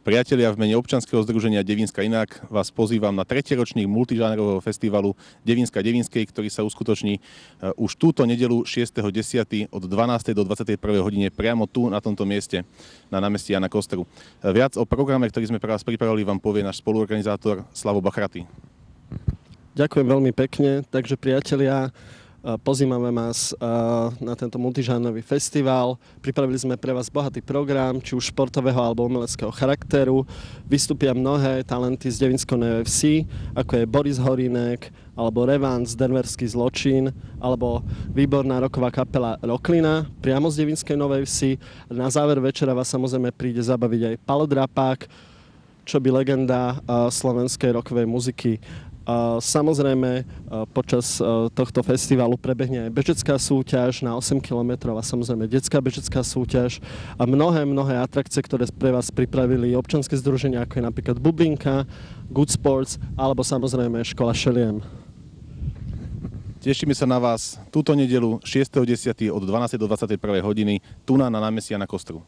Priatelia, v mene občianskeho združenia Devínska inak vás pozývam na 3. ročník multižánrového festivalu Devínska Devínskej, ktorý sa uskutoční už túto nedeľu 6.10. od 12. do 21. hodine priamo tu na tomto mieste na námestí Jana Kosteru. Viac o programe, ktorý sme pre vás pripravili, vám povie náš spoluorganizátor Slavo Bachraty. Ďakujem veľmi pekne. Takže priatelia, pozývame vás na tento multižánrový festival. Pripravili sme pre vás bohatý program, či už športového alebo umeleckého charakteru. Vystúpia mnohé talenty z Devínsko FC, ako je Boris Horínek, alebo Revans, Denverský zločin, alebo výborná roková kapela Rocklina, priamo z Devínskej Novej Vsi. Na záver večera vás samozrejme príde zabaviť aj Palo Drapák, čo by legenda slovenskej rockovej muziky. Samozrejme, počas tohto festivalu prebehne aj bežecká súťaž na 8 km a samozrejme detská bežecká súťaž a mnohé atrakcie, ktoré pre vás pripravili občianske združenia, ako je napríklad Bublinka, Good Sports alebo samozrejme škola Šeliem. Tešíme sa na vás túto nedeľu 6.10. od 12. do 21. hodiny tu na námestí Jana Kosteru.